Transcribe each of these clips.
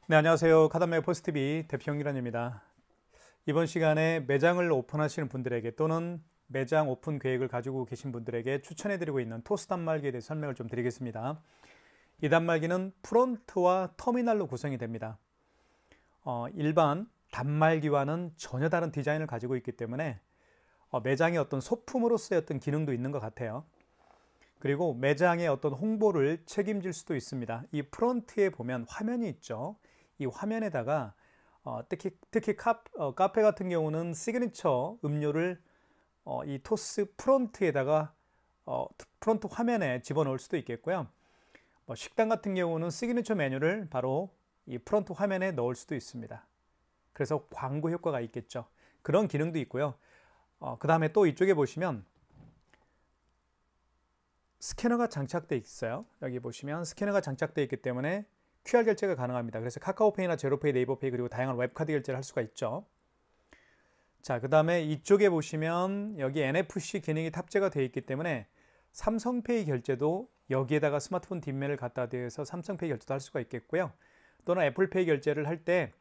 네, 안녕하세요. 카드메 포스TV 대표 홍기란입니다. 이번 시간에 매장을 오픈하시는 분들에게 또는 매장 오픈 계획을 가지고 계신 분들에게 추천해드리고 있는 토스 단말기에 대해서 설명을 좀 드리겠습니다. 이 단말기는 프론트와 터미널로 구성이 됩니다. 일반 단말기와는 전혀 다른 디자인을 가지고 있기 때문에 매장의 어떤 소품으로서의 어떤 기능도 있는 것 같아요. 그리고 매장의 어떤 홍보를 책임질 수도 있습니다. 이 프론트에 보면 화면이 있죠. 이 화면에다가 특히 카페 같은 경우는 시그니처 음료를 이 토스 프론트에다가 프론트 화면에 집어넣을 수도 있겠고요. 식당 같은 경우는 시그니처 메뉴를 바로 이 프론트 화면에 넣을 수도 있습니다. 그래서 광고 효과가 있겠죠. 그런 기능도 있고요. 그 다음에 또 이쪽에 보시면 스캐너가 장착되어 있어요. 여기 보시면 스캐너가 장착되어 있기 때문에 QR 결제가 가능합니다. 그래서 카카오페이나 제로페이, 네이버페이 그리고 다양한 웹카드 결제를 할 수가 있죠. 자, 그 다음에 이쪽에 보시면 여기 NFC 기능이 탑재가 되어 있기 때문에 삼성페이 결제도 여기에다가 스마트폰 뒷면을 갖다 대서 삼성페이 결제도 할 수가 있겠고요. 또는 애플페이 결제를 할 때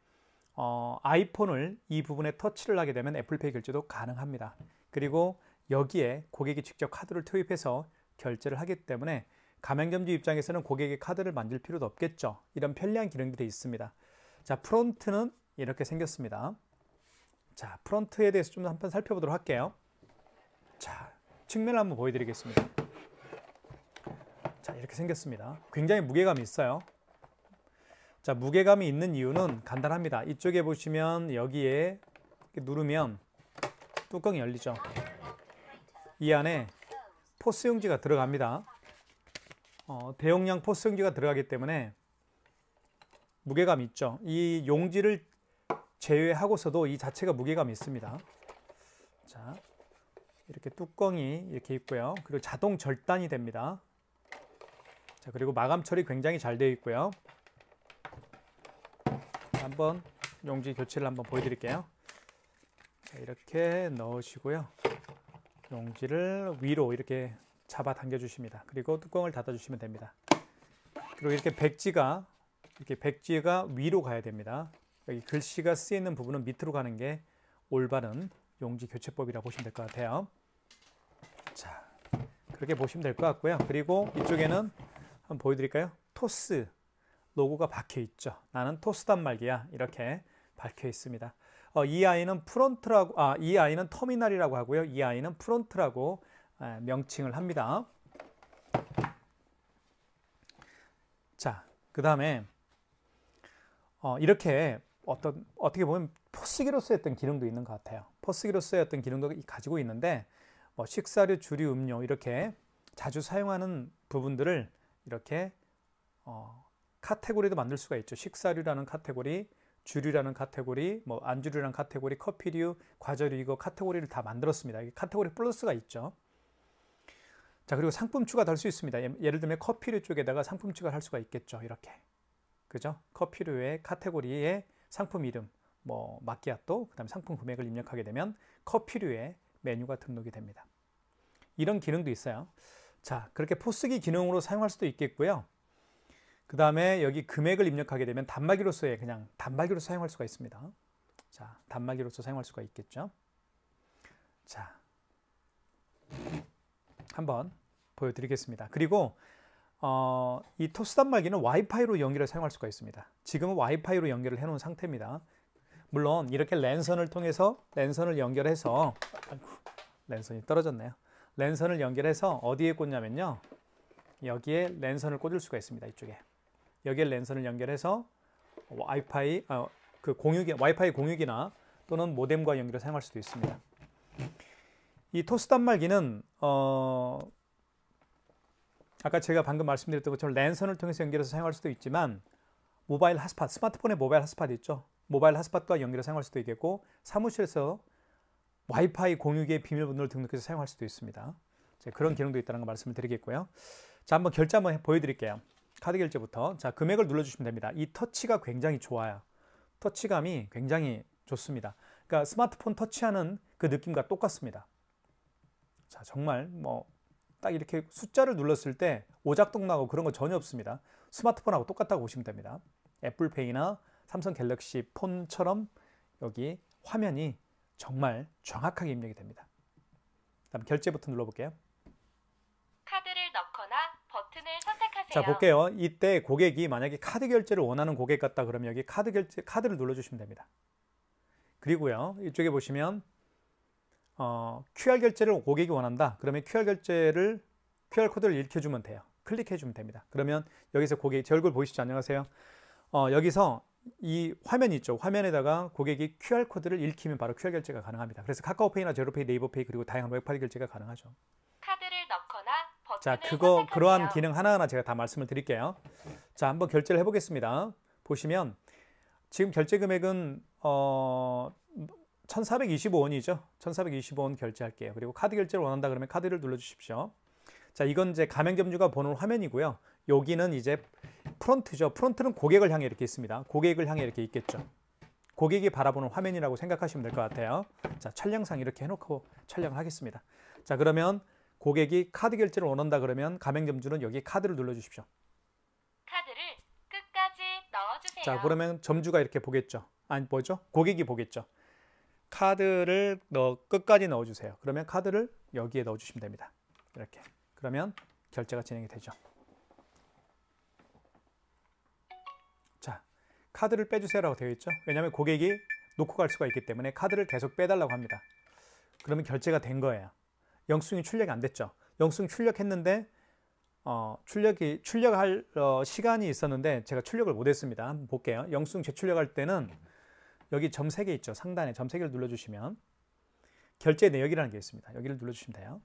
아이폰을 이 부분에 터치를 하게 되면 애플페이 결제도 가능합니다. 그리고 여기에 고객이 직접 카드를 투입해서 결제를 하기 때문에 가맹점주 입장에서는 고객의 카드를 만질 필요도 없겠죠. 이런 편리한 기능들이 있습니다. 자, 프론트는 이렇게 생겼습니다. 자, 프론트에 대해서 좀 한번 살펴보도록 할게요. 자, 측면을 한번 보여드리겠습니다. 자, 이렇게 생겼습니다. 굉장히 무게감이 있어요. 자, 무게감이 있는 이유는 간단합니다. 이쪽에 보시면 여기에 이렇게 누르면 뚜껑이 열리죠. 이 안에 포스 용지가 들어갑니다. 대용량 포스 용지가 들어가기 때문에 무게감이 있죠. 이 용지를 제외하고서도 이 자체가 무게감이 있습니다. 자, 이렇게 뚜껑이 이렇게 있고요. 그리고 자동 절단이 됩니다. 자, 그리고 마감 처리 굉장히 잘 되어 있고요. 한번 용지 교체를 한번 보여드릴게요. 자, 이렇게 넣으시고요. 용지를 위로 이렇게 잡아 당겨 주십니다. 그리고 뚜껑을 닫아 주시면 됩니다. 그리고 이렇게 백지가 위로 가야 됩니다. 여기 글씨가 쓰이는 부분은 밑으로 가는 게 올바른 용지 교체법이라고 보시면 될 것 같아요. 자, 그렇게 보시면 될 것 같고요. 그리고 이쪽에는 한번 보여드릴까요? 토스 로고가 박혀 있죠. 나는 토스 단말기야. 이렇게 박혀 있습니다. 이 아이는 이 아이는 터미널이라고 하고요. 이 아이는 프론트라고 명칭을 합니다. 자, 그 다음에 이렇게 어떻게 보면 포스기로서의 어떤 기능도 있는 것 같아요. 포스기로서의 어떤 기능도 가지고 있는데 식사류, 주류, 음료 이렇게 자주 사용하는 부분들을 이렇게 카테고리도 만들 수가 있죠. 식사류라는 카테고리, 주류라는 카테고리, 안주류라는 카테고리, 커피류, 과자류 이거 카테고리를 다 만들었습니다. 카테고리 플러스가 있죠. 자, 그리고 상품 추가도 할 수 있습니다. 예를 들면 커피류 쪽에다가 상품 추가를 할 수가 있겠죠. 이렇게. 그죠? 커피류의 카테고리의 상품 이름, 마키아토, 그다음에 상품 금액을 입력하게 되면 커피류의 메뉴가 등록이 됩니다. 이런 기능도 있어요. 자, 그렇게 포스기 기능으로 사용할 수도 있겠고요. 그 다음에 여기 금액을 입력하게 되면 단말기로서의 그냥 단말기로 사용할 수가 있습니다. 자, 단말기로서 사용할 수가 있겠죠. 자, 한번 보여드리겠습니다. 그리고 이 토스 단말기는 와이파이로 연결해 사용할 수가 있습니다. 지금은 와이파이로 연결을 해놓은 상태입니다. 물론 이렇게 랜선을 통해서 랜선을 연결해서 랜선이 떨어졌네요. 랜선을 연결해서 어디에 꽂냐면요. 여기에 랜선을 꽂을 수가 있습니다. 이쪽에. 여기에 랜선을 연결해서 와이파이 와이파이 공유기나 또는 모뎀과 연결해 사용할 수도 있습니다. 이 토스 단말기는 아까 제가 방금 말씀드렸던 것처럼 랜선을 통해서 연결해서 사용할 수도 있지만 모바일 핫스팟, 스마트폰에 모바일 핫스팟 있죠. 모바일 핫스팟과 연결해서 사용할 수도 있겠고 사무실에서 와이파이 공유기의 비밀번호를 등록해서 사용할 수도 있습니다. 그런 기능도 있다는 거 말씀을 드리겠고요. 자, 한번 결제 한번 보여드릴게요. 카드 결제부터. 자, 금액을 눌러주시면 됩니다. 이 터치가 굉장히 좋아요. 터치감이 굉장히 좋습니다. 그러니까 스마트폰 터치하는 그 느낌과 똑같습니다. 자, 정말 딱 이렇게 숫자를 눌렀을 때 오작동 나고 그런 거 전혀 없습니다. 스마트폰하고 똑같다고 보시면 됩니다. 애플페이나 삼성 갤럭시 폰처럼 여기 화면이 정말 정확하게 입력이 됩니다. 다음 결제 버튼 눌러볼게요. 카드를 넣거나 버튼을 선택하세요. 자, 볼게요. 이때 고객이 만약에 카드 결제를 원하는 고객 같다 그러면 여기 카드를 눌러주시면 됩니다. 그리고요, 이쪽에 보시면 QR 결제를 고객이 원한다. 그러면 QR 코드를 읽혀주면 돼요. 클릭해주면 됩니다. 그러면 여기서 고객, 제 얼굴 보이시죠? 안녕하세요. 여기서 이 화면이 있죠. 화면에다가 고객이 QR 코드를 읽히면 바로 QR 결제가 가능합니다. 그래서 카카오페이나 제로페이, 네이버페이 그리고 다양한 웹파리 결제가 가능하죠. 카드를 넣거나 자, 버튼을 선택하세요. 그러한 기능 하나하나 제가 다 말씀을 드릴게요. 자, 한번 결제를 해보겠습니다. 보시면 지금 결제 금액은 1,425원이죠. 1,425원 결제할게요. 그리고 카드 결제를 원한다 그러면 카드를 눌러주십시오. 자, 이건 이제 가맹점주가 보는 화면이고요. 여기는 이제 프론트죠. 프론트는 고객을 향해 이렇게 있습니다. 고객을 향해 이렇게 있겠죠. 고객이 바라보는 화면이라고 생각하시면 될 것 같아요. 자, 촬영상 이렇게 해놓고 촬영을 하겠습니다. 자, 그러면 고객이 카드 결제를 원한다 그러면 가맹점주는 여기 카드를 눌러주십시오. 카드를 끝까지 넣어주세요. 자, 그러면 점주가 이렇게 보겠죠. 아니, 뭐죠? 고객이 보겠죠. 카드를 끝까지 넣어주세요. 그러면 카드를 여기에 넣어주시면 됩니다. 이렇게. 그러면 결제가 진행이 되죠. 자, 카드를 빼주세요라고 되어 있죠. 왜냐하면 고객이 놓고 갈 수가 있기 때문에 카드를 계속 빼달라고 합니다. 그러면 결제가 된 거예요. 영수증이 출력이 안 됐죠. 영수증 출력했는데 출력할 시간이 있었는데 제가 출력을 못했습니다. 한번 볼게요. 영수증 재출력할 때는 여기 점 3개 있죠. 상단에 점 3개를 눌러주시면 결제 내역이라는 게 있습니다. 여기를 눌러주시면 돼요.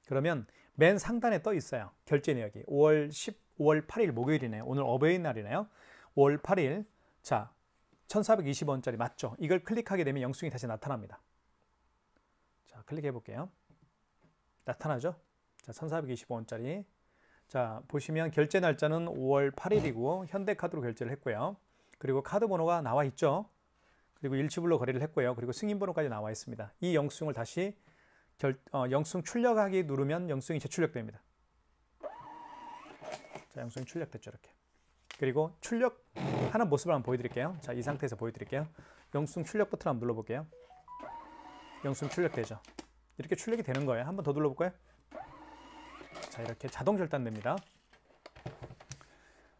그러면 맨 상단에 떠 있어요. 결제 내역이 5월 8일 목요일이네요. 오늘 어버이날이네요. 5월 8일 자 1,420원짜리 맞죠? 이걸 클릭하게 되면 영수증이 다시 나타납니다. 자, 클릭해 볼게요. 나타나죠? 자, 1,425원짜리. 자, 보시면 결제 날짜는 5월 8일이고 현대카드로 결제를 했고요. 그리고 카드 번호가 나와 있죠. 그리고 일시불로 거래를 했고요. 그리고 승인번호까지 나와 있습니다. 이 영수증을 다시 영수증 출력하기 누르면 영수증이 재출력됩니다. 자, 영수증 출력됐죠. 이렇게. 그리고 출력하는 모습을 한번 보여드릴게요. 자, 이 상태에서 보여드릴게요. 영수증 출력 버튼 한번 눌러볼게요. 영수증 출력되죠. 이렇게 출력이 되는 거예요. 한번 더 눌러볼까요? 자, 이렇게 자동 절단됩니다.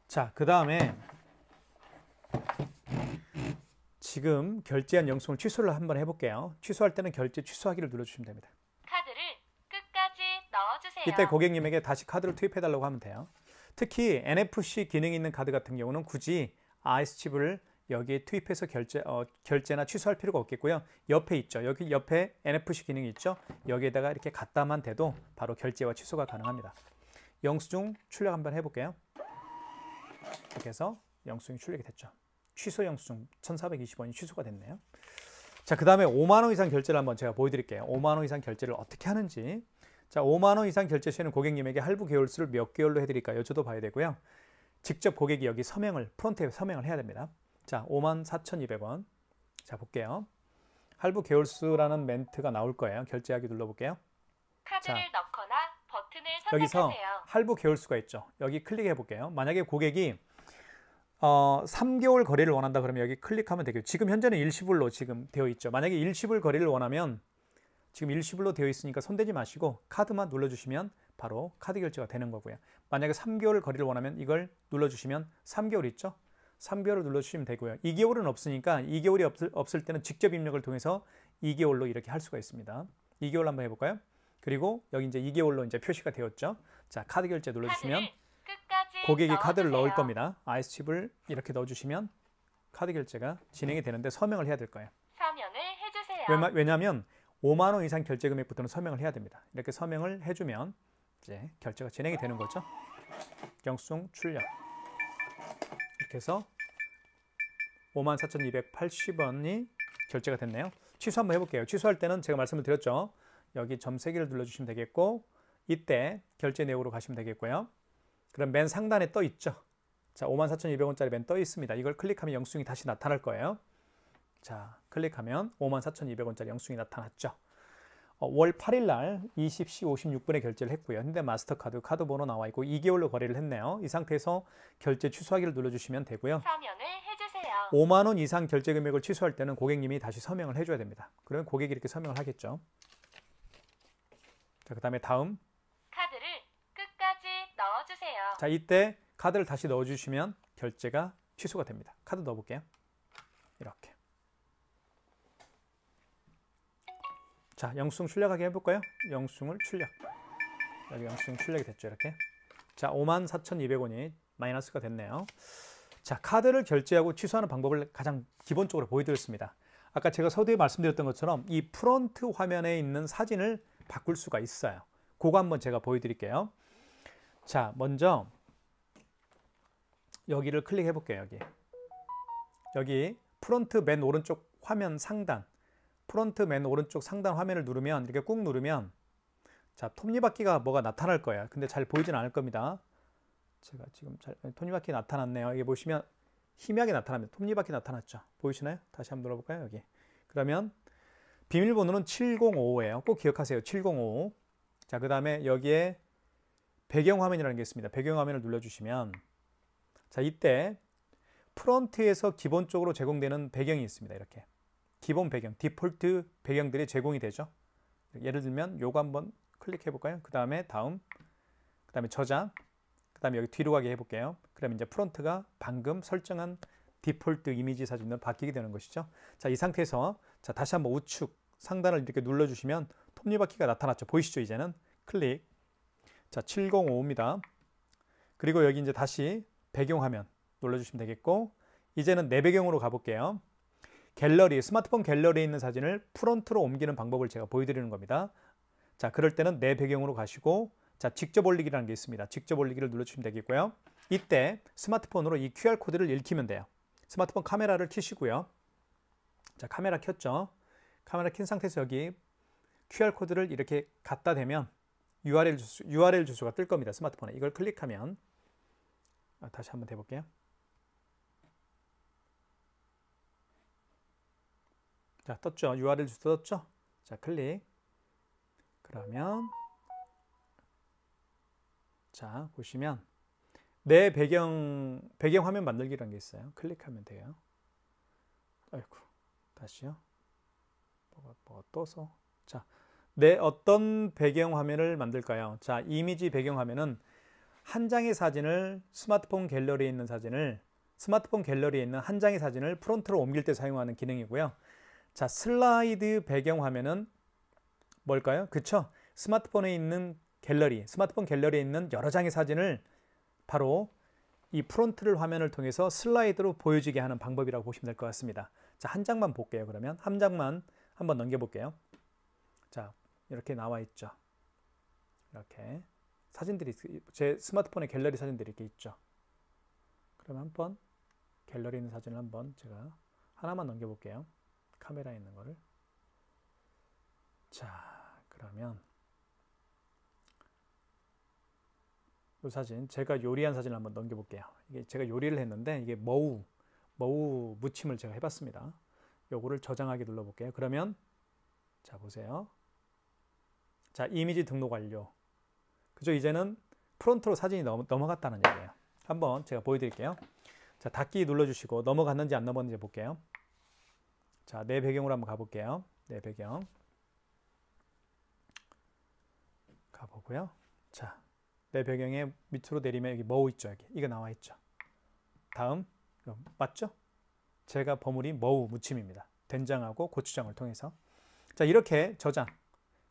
자, 그 다음에 지금 결제한 영수증을 취소를 한번 해볼게요. 취소할 때는 결제 취소하기를 눌러주시면 됩니다. 카드를 끝까지 넣어주세요. 이때 고객님에게 다시 카드를 투입해달라고 하면 돼요. 특히 NFC 기능이 있는 카드 같은 경우는 굳이 IC칩을 여기에 투입해서 결제나 취소할 필요가 없겠고요. 옆에 있죠. 여기 옆에 NFC 기능이 있죠. 여기에다가 이렇게 갖다만 대도 바로 결제와 취소가 가능합니다. 영수증 출력 한번 해볼게요. 이렇게 해서 영수증이 출력이 됐죠. 취소 영수증 1,420원이 취소가 됐네요. 자, 그 다음에 5만 원 이상 결제를 한번 제가 보여드릴게요. 5만 원 이상 결제를 어떻게 하는지. 자, 5만 원 이상 결제 시에는 고객님에게 할부 개월수를 몇 개월로 해드릴까 여쭤도 봐야 되고요. 직접 고객이 여기 프론트에 서명을 해야 됩니다. 자, 54,200원. 자, 볼게요. 할부 개월수라는 멘트가 나올 거예요. 결제하기 눌러볼게요. 카드를 자, 넣거나 버튼을 여기서 선택하세요. 할부 개월수가 있죠. 여기 클릭해 볼게요. 만약에 고객이 3개월 거래를 원한다 그러면 여기 클릭하면 되겠죠. 지금 현재는 일시불로 지금 되어 있죠. 만약에 일시불 거래를 원하면 지금 일시불로 되어 있으니까 손대지 마시고 카드만 눌러주시면 바로 카드 결제가 되는 거고요. 만약에 3개월 거래를 원하면 이걸 눌러주시면 3개월 있죠. 3개월을 눌러주시면 되고요. 2개월은 없으니까 2개월이 없을 때는 직접 입력을 통해서 2개월로 이렇게 할 수가 있습니다. 2개월 한번 해볼까요? 그리고 여기 이제 2개월로 이제 표시가 되었죠. 자, 카드 결제 눌러주시면 고객이 카드를 넣을 겁니다. IC칩을 이렇게 넣어주시면 카드 결제가 진행이 되는데 서명을 해야 될 거예요. 서명을 해주세요. 왜냐하면 5만 원 이상 결제 금액부터는 서명을 해야 됩니다. 이렇게 서명을 해주면 이제 결제가 진행이 되는 거죠. 영수증 출력. 이렇게 해서 54,280원이 결제가 됐네요. 취소 한번 해볼게요. 취소할 때는 제가 말씀을 드렸죠. 여기 점 3개를 눌러주시면 되겠고 이때 결제 내역으로 가시면 되겠고요. 그럼 맨 상단에 떠 있죠. 자, 54,200원짜리 맨 떠 있습니다. 이걸 클릭하면 영수증이 다시 나타날 거예요. 자, 클릭하면 54,200원짜리 영수증이 나타났죠. 월 8일 날 20시 56분에 결제를 했고요. 현대 마스터카드 카드 번호 나와 있고 2개월로 거래를 했네요. 이 상태에서 결제 취소하기를 눌러주시면 되고요. 서명을 해주세요. 5만 원 이상 결제 금액을 취소할 때는 고객님이 다시 서명을 해줘야 됩니다. 그러면 고객이 이렇게 서명을 하겠죠. 자, 그 다음에 다음. 카드를 끝까지 넣어주세요. 자, 이때 카드를 다시 넣어주시면 결제가 취소가 됩니다. 카드 넣어볼게요. 이렇게. 자, 영수증 출력하게 해볼까요? 영수증을 출력. 여기 영수증 출력이 됐죠, 이렇게. 자, 54,200원이 마이너스가 됐네요. 자, 카드를 결제하고 취소하는 방법을 가장 기본적으로 보여드렸습니다. 아까 제가 서두에 말씀드렸던 것처럼 이 프론트 화면에 있는 사진을 바꿀 수가 있어요. 그거 한번 제가 보여드릴게요. 자, 먼저 여기를 클릭해 볼게요. 여기 프론트 맨 오른쪽 화면 상단, 프론트 맨 오른쪽 상단 화면을 누르면, 이렇게 꾹 누르면 자, 톱니바퀴가 뭐가 나타날 거예요. 근데 잘 보이진 않을 겁니다. 제가 지금 톱니바퀴 나타났네요. 여기 보시면 희미하게 나타납니다. 톱니바퀴 나타났죠. 보이시나요? 다시 한번 눌러볼까요? 여기. 그러면 비밀번호는 705예요. 꼭 기억하세요. 705. 자, 그 다음에 여기에 배경화면이라는 게 있습니다. 배경화면을 눌러주시면, 자, 이때 프론트에서 기본적으로 제공되는 배경이 있습니다. 이렇게 기본 배경, 디폴트 배경들이 제공이 되죠. 예를 들면 요거 한번 클릭해 볼까요? 그 다음에 다음, 그 다음에 저장, 그 다음에 여기 뒤로 가게 해볼게요. 그러면 이제 프론트가 방금 설정한 디폴트 이미지 사진으로 바뀌게 되는 것이죠. 자, 이 상태에서 자, 다시 한번 우측 상단을 이렇게 눌러주시면 톱니바퀴가 나타났죠. 보이시죠? 이제는 클릭. 자, 705입니다. 그리고 여기 이제 다시 배경화면 눌러주시면 되겠고, 이제는 내 배경으로 가볼게요. 갤러리, 스마트폰 갤러리에 있는 사진을 프론트로 옮기는 방법을 제가 보여드리는 겁니다. 자, 그럴 때는 내 배경으로 가시고, 자, 직접 올리기라는 게 있습니다. 직접 올리기를 눌러주시면 되겠고요. 이때 스마트폰으로 이 QR코드를 읽히면 돼요. 스마트폰 카메라를 켜시고요. 자, 카메라 켰죠. 카메라 킨 상태에서 여기 QR코드를 이렇게 갖다 대면 URL 주소가 뜰 겁니다. 스마트폰에. 이걸 클릭하면, 다시 한번 해볼게요. 자, 떴죠. URL 주소 떴죠. 자, 클릭. 그러면 자, 보시면 내 배경 화면 만들기라는 게 있어요. 클릭하면 돼요. 아이고, 다시요. 뭐가 떠서. 자, 내 어떤 배경 화면을 만들까요? 자, 이미지 배경 화면은 한 장의 사진을, 스마트폰 갤러리에 있는 사진을, 스마트폰 갤러리에 있는 한 장의 사진을 프론트로 옮길 때 사용하는 기능이고요. 자, 슬라이드 배경 화면은 뭘까요? 그쵸? 스마트폰에 있는 갤러리, 스마트폰 갤러리에 있는 여러 장의 사진을 바로 이 프론트를 화면을 통해서 슬라이드로 보여지게 하는 방법이라고 보시면 될 것 같습니다. 자, 한 장만 볼게요. 그러면 한 장만 한번 넘겨볼게요. 자, 이렇게 나와 있죠. 이렇게 사진들이, 제 스마트폰에 갤러리 사진들이 이렇게 있죠. 그러면 한번 갤러리에 있는 사진을 한번 제가 하나만 넘겨볼게요. 카메라에 있는 거를. 자, 그러면 이 사진, 제가 요리한 사진을 한번 넘겨볼게요. 이게 제가 요리를 했는데 이게 머우 무침을 제가 해봤습니다. 요거를 저장하기 눌러볼게요. 그러면 자, 보세요. 자, 이미지 등록 완료. 그죠? 이제는 프론트로 사진이 넘어갔다는 얘기예요. 한번 제가 보여드릴게요. 자, 닫기 눌러주시고 넘어갔는지 안 넘어갔는지 볼게요. 자, 내 배경으로 한번 가볼게요. 내 배경 가보고요. 자, 내 배경에 밑으로 내리면 여기 머우 있죠. 여기 이거 나와 있죠. 다음, 이거 맞죠? 제가 버무린 머우 무침입니다. 된장하고 고추장을 통해서. 자, 이렇게 저장.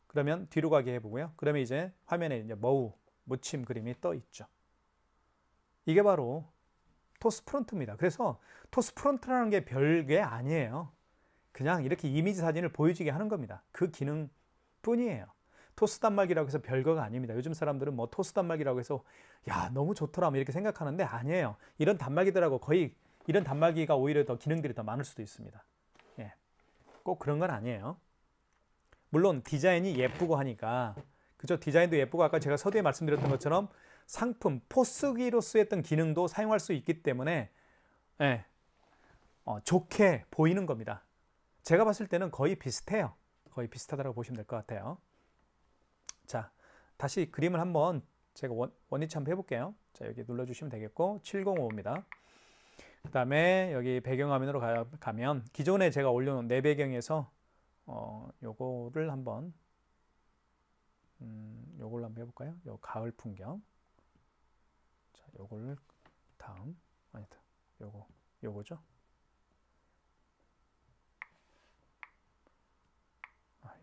그러면 뒤로 가게 해보고요. 그러면 이제 화면에 이제 머우 무침 그림이 떠 있죠. 이게 바로 토스 프론트입니다. 그래서 토스 프론트라는 게 별게 아니에요. 그냥 이렇게 이미지 사진을 보여지게 하는 겁니다. 그 기능 뿐이에요. 토스 단말기라고 해서 별거가 아닙니다. 요즘 사람들은 뭐 토스 단말기라고 해서 야, 너무 좋더라 이렇게 생각하는데 아니에요. 이런 단말기들하고 거의 이런 단말기가 오히려 더 기능들이 더 많을 수도 있습니다. 예, 꼭 그런 건 아니에요. 물론 디자인이 예쁘고 하니까, 그죠? 디자인도 예쁘고 아까 제가 서두에 말씀드렸던 것처럼 상품, 포스기로 쓰였던 기능도 사용할 수 있기 때문에 예, 좋게 보이는 겁니다. 제가 봤을 때는 거의 비슷해요. 거의 비슷하다고 보시면 될 것 같아요. 자, 다시 그림을 한번 제가 원위치 한번 해볼게요. 자, 여기 눌러주시면 되겠고 705입니다. 그 다음에 여기 배경화면으로 가면 기존에 제가 올려놓은 내 배경에서 요거를 한번 요걸로 한번 해볼까요? 요 가을 풍경. 자, 요걸 다음 아니다. 요거죠.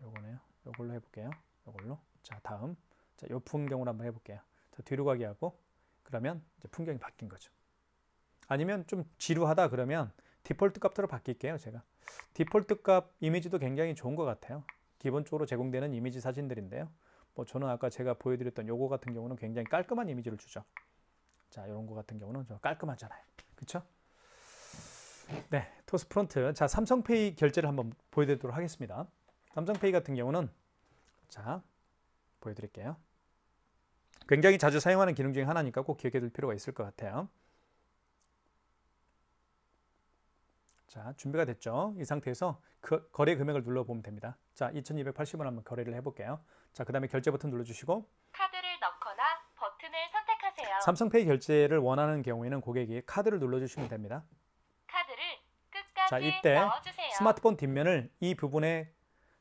요거네요. 요걸로 해볼게요. 요걸로. 자, 다음. 자, 요 풍경으로 한번 해볼게요. 자, 뒤로 가게 하고 그러면 이제 풍경이 바뀐 거죠. 아니면 좀 지루하다 그러면 디폴트 값으로 바뀔게요. 제가 디폴트 값 이미지도 굉장히 좋은 것 같아요. 기본적으로 제공되는 이미지 사진들인데요. 뭐 저는 아까 제가 보여드렸던 요거 같은 경우는 굉장히 깔끔한 이미지를 주죠. 자, 이런 거 같은 경우는 좀 깔끔하잖아요. 그쵸? 네, 토스 프론트. 자, 삼성페이 결제를 한번 보여드리도록 하겠습니다. 삼성페이 같은 경우는 자, 보여드릴게요. 굉장히 자주 사용하는 기능 중에 하나니까 꼭 기억해 둘 필요가 있을 것 같아요. 자, 준비가 됐죠? 이 상태에서 거래 금액을 눌러보면 됩니다. 자, 2280원 한번 거래를 해볼게요. 자, 그 다음에 결제 버튼 눌러주시고 카드를 넣거나 버튼을 선택하세요. 삼성페이 결제를 원하는 경우에는 고객이 카드를 눌러주시면 됩니다. 카드를 끝까지 자, 이때 넣어주세요. 스마트폰 뒷면을 이 부분에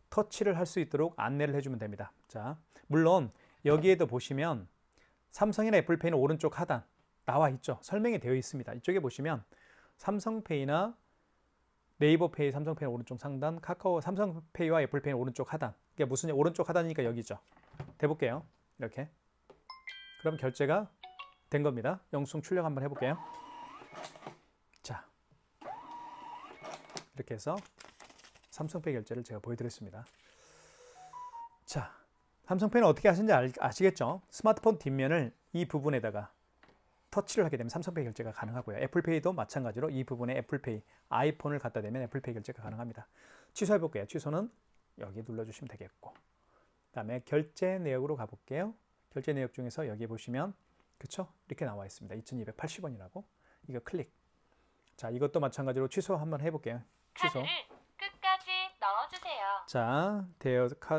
터치를 할 수 있도록 안내를 해주면 됩니다. 자, 물론 여기에도 보시면 삼성이나 애플페이는 오른쪽 하단 나와 있죠. 설명이 되어 있습니다. 이쪽에 보시면 삼성페이나 네이버페이, 삼성페이는 오른쪽 상단, 카카오, 삼성페이와 애플페이는 오른쪽 하단. 이게 무슨 오른쪽 하단이니까 여기죠. 대볼게요. 이렇게. 그럼 결제가 된 겁니다. 영수증 출력 한번 해볼게요. 자, 이렇게 해서 삼성페이 결제를 제가 보여드렸습니다. 자, 삼성페이는 어떻게 하시는지 아시겠죠? 스마트폰 뒷면을 이 부분에다가 터치를 하게 되면 삼성페이 결제가 가능하고요. 애플페이도 마찬가지로 이 부분에 애플페이, 아이폰을 갖다 대면 애플페이 결제가 가능합니다. 취소해 볼게요. 취소는 여기 눌러주시면 되겠고, 그 다음에 결제 내역으로 가볼게요. 결제 내역 중에서 여기 보시면 그쵸? 이렇게 나와 있습니다. 2280원이라고. 이거 클릭. 자, 이것도 마찬가지로 취소 한번 해볼게요. 취소. 카드를 끝까지 넣어주세요. 자,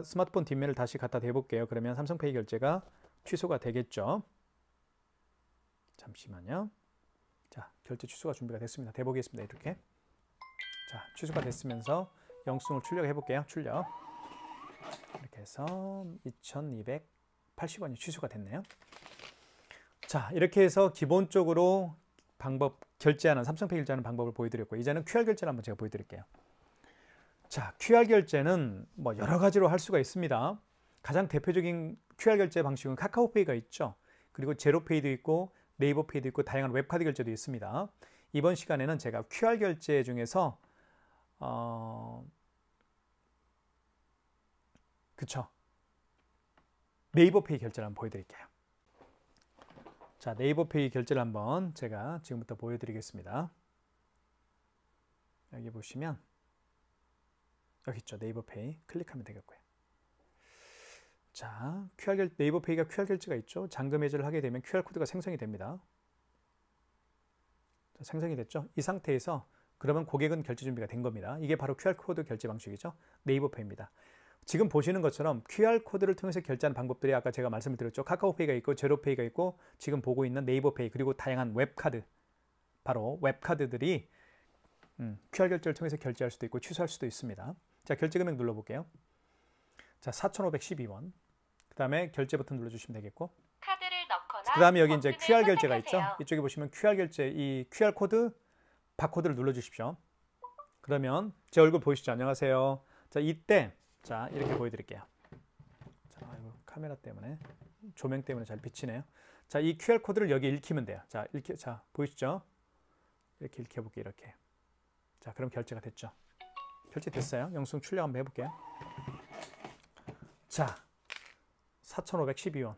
스마트폰 뒷면을 다시 갖다 대볼게요. 그러면 삼성페이 결제가 취소가 되겠죠. 잠시만요. 자, 결제 취소가 준비가 됐습니다. 대보겠습니다. 이렇게. 자, 취소가 됐으면서 영수증을 출력해 볼게요. 출력. 이렇게 해서 2280원이 취소가 됐네요. 자, 이렇게 해서 기본적으로 결제하는 삼성페이 결제하는 방법을 보여드렸고, 이제는 QR 결제를 한번 제가 보여드릴게요. 자, QR 결제는 뭐 여러 가지로 할 수가 있습니다. 가장 대표적인 QR 결제 방식은 카카오페이가 있죠. 그리고 제로페이도 있고 네이버페이도 있고 다양한 웹카드 결제도 있습니다. 이번 시간에는 제가 QR 결제 중에서 그쵸, 네이버페이 결제를 한번 보여드릴게요. 자, 네이버페이 결제를 한번 제가 지금부터 보여드리겠습니다. 여기 보시면 여기 있죠. 네이버페이 클릭하면 되겠고요. 자, 네이버페이가 QR 결제가 있죠. 잔금 해지를 하게 되면 QR코드가 생성이 됩니다. 자, 생성이 됐죠. 이 상태에서 그러면 고객은 결제 준비가 된 겁니다. 이게 바로 QR코드 결제 방식이죠. 네이버페이입니다. 지금 보시는 것처럼 QR코드를 통해서 결제하는 방법들이 아까 제가 말씀을 드렸죠. 카카오페이가 있고 제로페이가 있고 지금 보고 있는 네이버페이, 그리고 다양한 웹카드, 바로 웹카드들이 QR 결제를 통해서 결제할 수도 있고 취소할 수도 있습니다. 자, 결제 금액 눌러볼게요. 자, 4,512원. 그 다음에 결제 버튼 눌러주시면 되겠고, 카드를 넣거나 그 다음에 여기 이제 버튼을 QR 결제가 선택하세요. 있죠. 이쪽에 보시면 QR 결제, 이 QR 코드, 바코드를 눌러주십시오. 그러면 제 얼굴 보이시죠? 안녕하세요. 자, 이때 자, 이렇게 보여드릴게요. 자, 이거 카메라 때문에, 조명 때문에 잘 비치네요. 자, 이 QR 코드를 여기 읽히면 돼요. 자, 자, 보이시죠? 이렇게 읽혀볼게요. 이렇게. 자, 그럼 결제가 됐죠. 결제 됐어요. 영수증 출력 한번 해볼게요. 자, 4,512원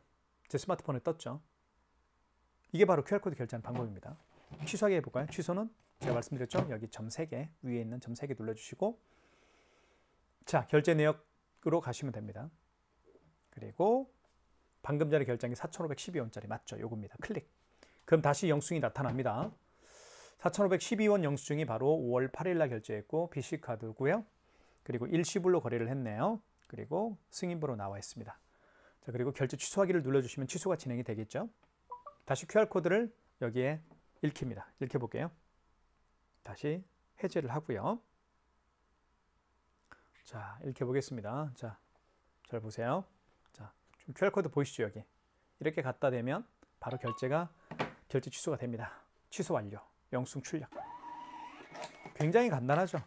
제 스마트폰에 떴죠. 이게 바로 QR코드 결제하는 방법입니다. 취소하게 해볼까요? 취소는 제가 말씀드렸죠. 여기 점 3개, 위에 있는 점 3개 눌러주시고, 자, 결제 내역으로 가시면 됩니다. 그리고 방금 전에 결제한 게 4,512원짜리 맞죠? 요겁니다. 클릭. 그럼 다시 영수증이 나타납니다. 4,512원 영수증이 바로 5월 8일 날 결제했고 BC카드고요. 그리고 일시불로 거래를 했네요. 그리고 승인번호 나와 있습니다. 자, 그리고 결제 취소하기를 눌러주시면 취소가 진행이 되겠죠. 다시 QR코드를 여기에 읽힙니다. 읽혀볼게요. 다시 해제를 하고요. 자, 이렇게 보겠습니다. 자, 잘 보세요. 자, 좀 QR코드 보이시죠, 여기. 이렇게 갖다 대면 바로 결제 취소가 됩니다. 취소 완료. 영수증 출력. 굉장히 간단하죠.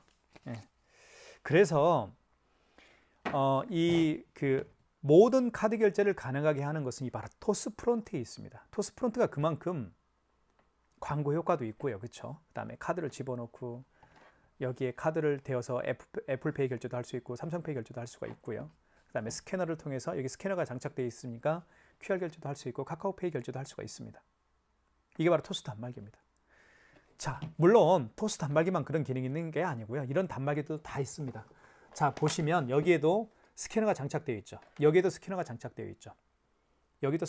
예. 그래서 모든 카드 결제를 가능하게 하는 것은 이 바로 토스 프론트에 있습니다. 토스 프론트가 그만큼 광고 효과도 있고요. 그렇죠? 그다음에 카드를 집어넣고 여기에 카드를 대어서 애플페이 결제도 할 수 있고 삼성페이 결제도 할 수가 있고요. 그다음에 스캐너를 통해서 여기 스캐너가 장착되어 있으니까 QR 결제도 할 수 있고 카카오페이 결제도 할 수가 있습니다. 이게 바로 토스 단말기입니다. 자, 물론 토스 단말기만 그런 기능이 있는 게 아니고요. 이런 단말기도 다 있습니다. 자, 보시면 여기에도 스캐너가 장착되어 있죠. 여기에도 스캐너가 장착되어 있죠. 여기도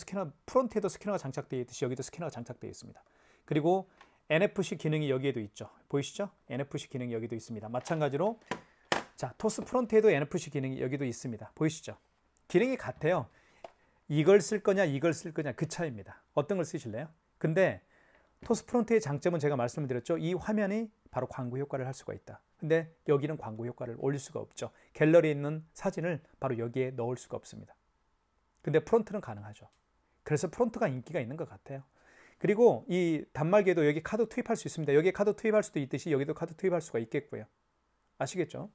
프론트에도 스캐너가 장착되어 있듯이 여기도 스캐너가 장착되어 있습니다. 그리고 NFC 기능이 여기에도 있죠. 보이시죠? NFC 기능이 여기도 있습니다. 마찬가지로 자, 토스 프론트에도 NFC 기능이 여기도 있습니다. 보이시죠? 기능이 같아요. 이걸 쓸 거냐 이걸 쓸 거냐 그 차이입니다. 어떤 걸 쓰실래요? 근데 토스 프론트의 장점은 제가 말씀을 드렸죠. 이 화면이 바로 광고 효과를 할 수가 있다. 근데 여기는 광고 효과를 올릴 수가 없죠. 갤러리에 있는 사진을 바로 여기에 넣을 수가 없습니다. 근데 프론트는 가능하죠. 그래서 프론트가 인기가 있는 것 같아요. 그리고 이 단말기에도 여기 카드 투입할 수 있습니다. 여기에 카드 투입할 수도 있듯이 여기도 카드 투입할 수가 있겠고요. 아시겠죠?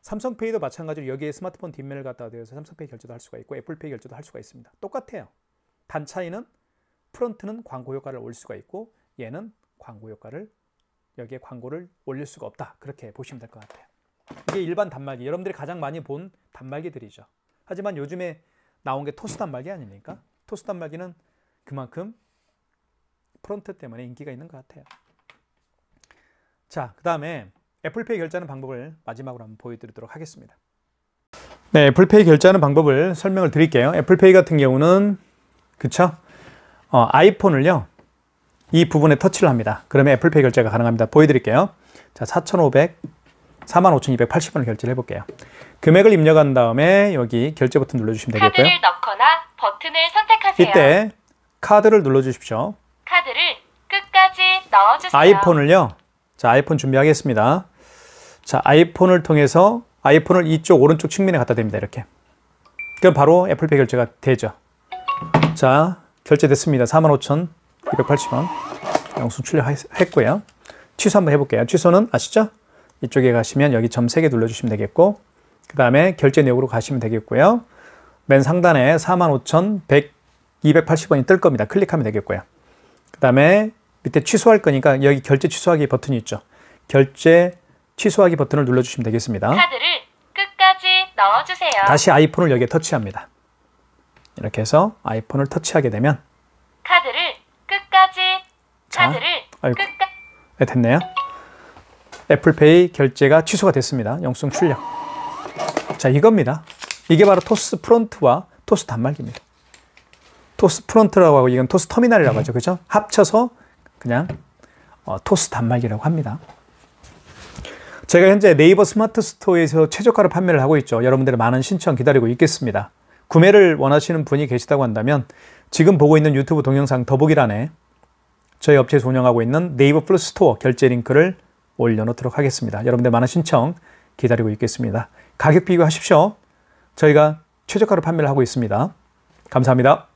삼성페이도 마찬가지로 여기에 스마트폰 뒷면을 갖다 대어서 삼성페이 결제도 할 수가 있고 애플페이 결제도 할 수가 있습니다. 똑같아요. 단 차이는 프론트는 광고 효과를 올릴 수가 있고 얘는 광고 효과를 여기에 광고를 올릴 수가 없다. 그렇게 보시면 될 것 같아요. 이게 일반 단말기, 여러분들이 가장 많이 본 단말기들이죠. 하지만 요즘에 나온 게 토스 단말기 아닙니까? 토스 단말기는 그만큼 프론트 때문에 인기가 있는 것 같아요. 자, 그 다음에 애플페이 결제하는 방법을 마지막으로 한번 보여드리도록 하겠습니다. 네, 애플페이 결제하는 방법을 설명을 드릴게요. 애플페이 같은 경우는 그쵸? 아이폰을요, 이 부분에 터치를 합니다. 그러면 애플페이 결제가 가능합니다. 보여드릴게요. 자, 45,280원을 결제를 해볼게요. 금액을 입력한 다음에 여기 결제 버튼 눌러주시면 되겠고요. 카드를 넣거나 버튼을 선택하세요. 이때 카드를 눌러주십시오. 카드를 끝까지 넣어주세요. 아이폰을요. 자, 아이폰 준비하겠습니다. 자, 아이폰을 통해서 아이폰을 이쪽 오른쪽 측면에 갖다 댑니다. 이렇게. 그럼 바로 애플페이 결제가 되죠. 자, 결제됐습니다. 45,280원. 영수증 출력했고요. 취소 한번 해볼게요. 취소는 아시죠? 이쪽에 가시면 여기 점 3개 눌러주시면 되겠고, 그 다음에 결제 내역으로 가시면 되겠고요. 맨 상단에 45,280원이 뜰 겁니다. 클릭하면 되겠고요. 그 다음에 밑에 취소할 거니까 여기 결제 취소하기 버튼이 있죠. 결제 취소하기 버튼을 눌러주시면 되겠습니다. 카드를 끝까지 넣어주세요. 다시 아이폰을 여기에 터치합니다. 이렇게 해서 아이폰을 터치하게 되면 카드를 끝까지 자, 카드를 아이고. 끝까지 네, 됐네요. 애플페이 결제가 취소가 됐습니다. 영수증 출력. 자, 이겁니다. 이게 바로 토스 프론트와 토스 단말기입니다. 토스 프론트라고 하고 이건 토스 터미널이라고 하죠. 그죠? 합쳐서 그냥 토스 단말기라고 합니다. 제가 현재 네이버 스마트 스토어에서 최저가로 판매를 하고 있죠. 여러분들의 많은 신청 기다리고 있겠습니다. 구매를 원하시는 분이 계시다고 한다면 지금 보고 있는 유튜브 동영상 더보기란에 저희 업체에서 운영하고 있는 네이버 플러스 스토어 결제 링크를 올려놓도록 하겠습니다. 여러분들 많은 신청 기다리고 있겠습니다. 가격 비교하십시오. 저희가 최저가로 판매를 하고 있습니다. 감사합니다.